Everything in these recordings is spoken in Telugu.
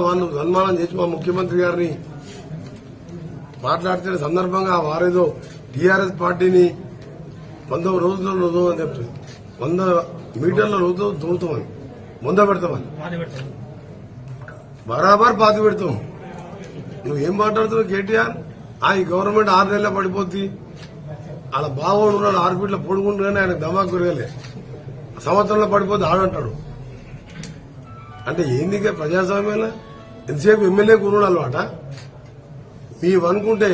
వాళ్ళు సన్మానం చేసి మా ముఖ్యమంత్రి గారిని మాట్లాడుతున్న సందర్భంగా వారేదో టీఆర్ఎస్ పార్టీని 100 రోజుల్లో రోజు అని చెప్తుంది, 100 మీటర్ల రోజు దూరుతామని ముంద పెడతామని బరాబర్ పాతి పెడతాం. నువ్వేం మాట్లాడుతున్నావు కేటీఆర్? ఈ గవర్నమెంట్ 6 నెలల పడిపోద్ది, అలా బావోడు ఉన్నాడు 6 ఫీట్ల పొడుగుంటుందని ఆయన దమాకు పెరగలే, సంవత్సరంలో పడిపోద్ది ఆడంటాడు. అంటే ఏంది ప్రజాస్వామ్యంలో ఎంతసేపు ఎమ్మెల్యే కూరుడు అలవాట? మేము అనుకుంటే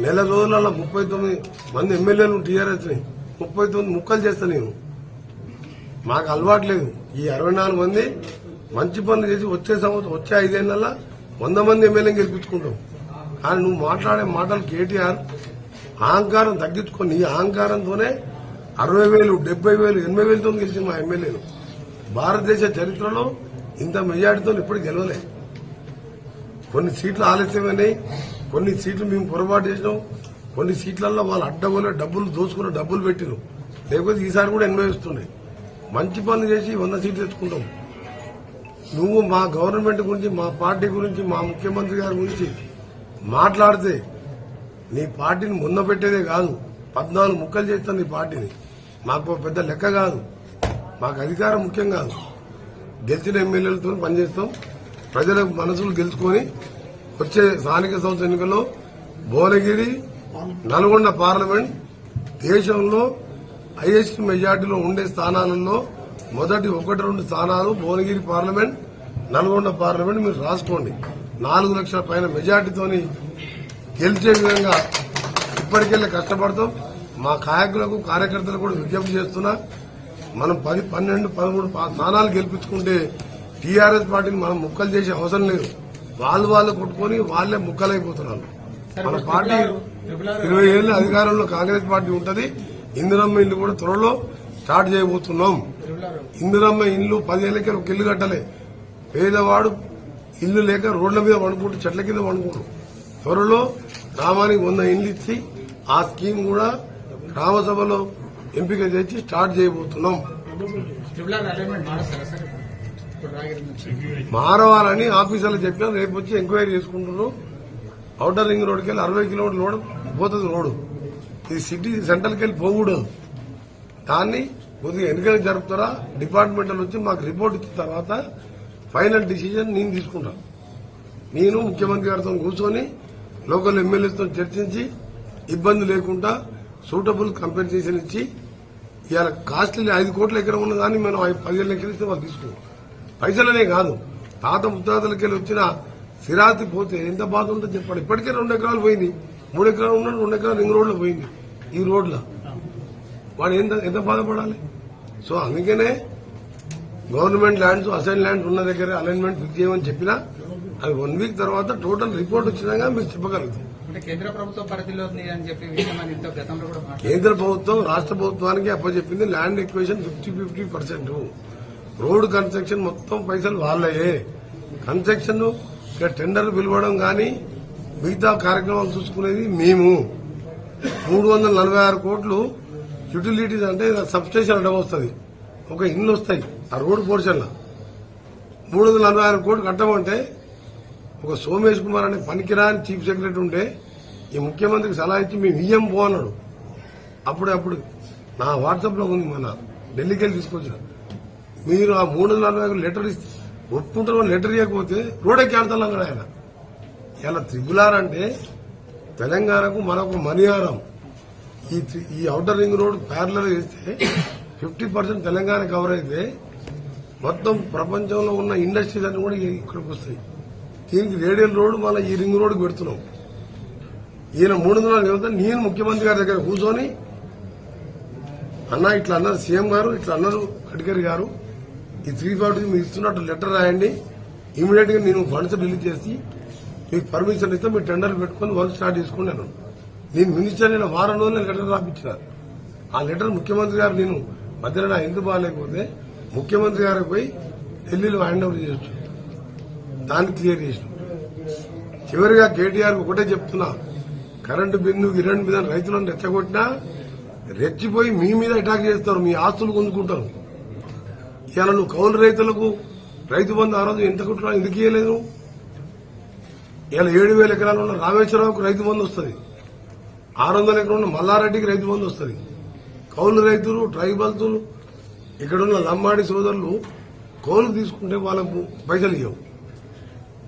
నెల రోజులలో 39 మంది ఎమ్మెల్యేలు టీఆర్ఎస్ ని 39 ముక్కలు చేస్తా నేను. మాకు అలవాటు లేదు. ఈ 64 మంది మంచి పనులు చేసి వచ్చే 5 ఏళ్లలో 100 మంది ఎమ్మెల్యేని గెలిపించుకుంటాం. కానీ నువ్వు మాట్లాడే మాటలు కేటీఆర్ అహంకారం తగ్గించుకొని నీ అహంకారంతోనే 60,000, 70,000, 80,000తో గెలిచిన మా ఎమ్మెల్యేలు భారతదేశ చరిత్రలో ఇంత మెజార్టీతో ఎప్పుడు గెలవలే. కొన్ని సీట్లు ఆలస్యమైనాయి, కొన్ని సీట్లు మేము పొరపాటు చేసినాం, కొన్ని సీట్లలో వాళ్ళు అడ్డగోలే డబ్బులు దోచుకున్న డబ్బులు పెట్టినాం. లేకపోతే ఈసారి కూడా 80 వస్తున్నాయి. మంచి పనులు చేసి 100 సీట్లు తెచ్చుకుంటాం. నువ్వు మా గవర్నమెంట్ గురించి, మా పార్టీ గురించి, మా ముఖ్యమంత్రి గారి గురించి మాట్లాడితే నీ పార్టీని ముందు పెట్టేదే కాదు, 14 ముక్కలు చేస్తాను నీ పార్టీని. మాకు పెద్ద లెక్క కాదు, మాకు అధికారం ముఖ్యం కాదు. గెలిచిన ఎమ్మెల్యేలతో పనిచేస్తాం. ప్రజల మనసులు గెలుచుకొని వచ్చే స్థానిక సంస్థ ఎన్నికల్లో భువనగిరి, నల్గొండ పార్లమెంట్ దేశంలో హైయెస్ట్ మెజార్టీలో ఉండే స్థానాలలో మొదటి 1-2 స్థానాలు భువనగిరి పార్లమెంట్, నల్గొండ పార్లమెంట్ మీరు రాసుకోండి. 4 లక్షల పైన మెజార్టీతోని గెలిచే విధంగా ఇప్పటికెళ్ళి కష్టపడతాం. మా కాయకులకు, కార్యకర్తలకు కూడా విజ్ఞప్తి చేస్తున్నా, మనం 10, 12, 13 స్థానాలు గెలిపించుకుంటే టీఆర్ఎస్ పార్టీని మనం ముక్కలు చేసే అవసరం లేదు. వాళ్ళు కొట్టుకుని వాళ్లే ముక్కలైపోతున్నారు. మన పార్టీ 20 ఏళ్ల అధికారంలో కాంగ్రెస్ పార్టీ ఉంటది. ఇందిరమ్మ ఇల్లు కూడా త్వరలో స్టార్ట్ చేయబోతున్నాం. ఇందిరమ్మ ఇల్లు 10 ఏళ్లకే ఒక ఇల్లు కట్టలే. పేదవాడు ఇల్లు లేక రోడ్ల మీద వండుకుంటూ చెట్ల కింద వండుకుంటూ త్వరలో గ్రామానికి 100 ఇండ్లు ఇచ్చి ఆ స్కీమ్ కూడా గ్రామసభలో ఎంపిక చేసి స్టార్ట్ చేయబోతున్నాం. మారవాలని ఆఫీసర్లు చెప్పినా రేపు వచ్చి ఎంక్వైరీ చేసుకుంటున్నారు. ఔటర్ రింగ్ రోడ్కి వెళ్ళి 60 కిలోమీటర్ల రోడ్ పోతుంది. రోడ్డు ఇది సిటీ సెంట్రల్కి వెళ్ళి పోకూడదు. దాన్ని కొద్దిగా ఎన్నికలు జరుపుతారా, డిపార్ట్మెంటల్ వచ్చి మాకు రిపోర్ట్ ఇచ్చిన తర్వాత ఫైనల్ డిసిజన్ నేను తీసుకుంటాను. నేను ముఖ్యమంత్రి గారితో కూర్చొని లోకల్ ఎమ్మెల్యేలతో చర్చించి ఇబ్బంది లేకుండా సూటబుల్ కంపెన్సేషన్ ఇచ్చి ఇవాళ కాస్ట్లీ 5 కోట్ల ఎకరం ఉన్నదాన్ని మనం 10 ఎకరం ఇస్తే వాళ్ళు తీసుకుంటాం. పైసలనే కాదు, తాత ముత్తాతలకెళ్ళి వచ్చిన స్థిరాతి పోతే ఎంత బాధ ఉంటుందో చెప్పండి. ఇప్పటికే 2 ఎకరాలు పోయింది, 3 ఎకరాలు ఉన్నాడు, 2 ఎకరాలు రింగ్ రోడ్లో పోయింది. ఈ రోడ్లో వాడు ఎంత బాధపడాలి? సో అందుకనే గవర్నమెంట్ ల్యాండ్స్, అసైన్ ల్యాండ్స్ ఉన్న దగ్గర అలైన్మెంట్ ఫిక్స్ చేయమని చెప్పినా అది 1 వీక్ తర్వాత టోటల్ రిపోర్ట్ వచ్చినాక మీరు చెప్పగలుగుతాం. కేంద్ర ప్రభుత్వ పరిధిలో కేంద్ర ప్రభుత్వం రాష్ట్ర ప్రభుత్వానికి అప్పచెప్పింది ల్యాండ్ ఎక్వేషన్ 50-50%. రోడ్డు కన్స్ట్రక్షన్ మొత్తం పైసలు వాళ్ళయే. కన్స్ట్రక్షన్ టెండర్లు పిలవడం కానీ మిగతా కార్యక్రమాలు చూసుకునేది మేము. 346 కోట్లు యూటిలిటీస్ అంటే సబ్స్టేషన్ అడ్డం వస్తుంది, ఒక ఇల్లు వస్తాయి ఆ రోడ్డు పోర్షన్లో. 346 కోట్లు కట్టమంటే ఒక సోమేష్ కుమార్ అనే పనికిరాని చీఫ్ సెక్రటరీ ఉంటే ఈ ముఖ్యమంత్రికి సలహా ఇచ్చి మేము ఇయ్యం పో అన్నాడు. అప్పుడు నా వాట్సాప్ లో ఉంది, మన ఢిల్లీకి వెళ్ళి తీసుకొచ్చిన. మీరు ఆ 345 లెటర్ ఇస్తే ఒప్పుకుంటారు, లెటర్ ఇవ్వకపోతే రోడ్ ఎక్కి ఆడతాను అన్నాడు ఆయన. ఇలా త్రిబులార్ అంటే తెలంగాణకు మనకు మణిహారం. ఈ ఔటర్ రింగ్ రోడ్ ప్యారలల్ చేస్తే 50% తెలంగాణ కవర్ అయితే మొత్తం ప్రపంచంలో ఉన్న ఇండస్ట్రీస్ అన్ని కూడా ఇక్కడికి వస్తాయి. దీనికి రేడియల్ రోడ్ మళ్ళీ ఈ రింగ్ రోడ్డు పెడుతున్నాం. ఈయన 300 నేను ముఖ్యమంత్రి గారి దగ్గర కూర్చొని అన్నా ఇట్లా అన్నారు సీఎం గారు, ఇట్లా అన్నారు గడ్కరీ గారు, ఈ 340 మీరు ఇస్తున్నట్టు లెటర్ రాయండి, ఇమీడియట్ గా నేను ఫండ్స్ రిలీజ్ చేసి మీకు పర్మిషన్ ఇస్తే మీరు టెండర్లు పెట్టుకుని వర్క్ స్టార్ట్ చేసుకున్నాను. నేను మినిస్టర్ నేను వారం రోజులు లెటర్ రాపించిన. ఆ లెటర్ ముఖ్యమంత్రి గారు నేను మధ్యలో నా ఎందుకు బాగాలేకపోతే ముఖ్యమంత్రి గారికి పోయి ఢిల్లీలో హ్యాండ్ ఓవర్ చేయొచ్చు, దాన్ని క్లియర్ చేసిన. చివరిగా కేటీఆర్ ఒకటే చెప్తున్నా, కరెంటు బిందు గిరెంట్ మీద రైతులను రెచ్చగొట్టినా రెచ్చిపోయి మీ మీద అటాక్ చేస్తారు, మీ ఆస్తులు గుంజుకుంటారు. ఇలా నువ్వు కౌలు రైతులకు రైతు బంధు ఆ రోజు ఎంత కుట్రా ఎందుకు ఇవ్వలేదు? ఇలా 7,000 ఎకరాలు ఉన్న రామేశ్వరరావుకు రైతు బంధు వస్తుంది. 600 ఎకరాలు ఉన్న మల్లారెడ్డికి రైతు బంధు వస్తుంది. కౌలు రైతులు, ట్రైబల్తులు, ఇక్కడున్న లంబాడి సోదరులు కౌలు తీసుకుంటే వాళ్ళకు పైసలు ఇవ్వవు.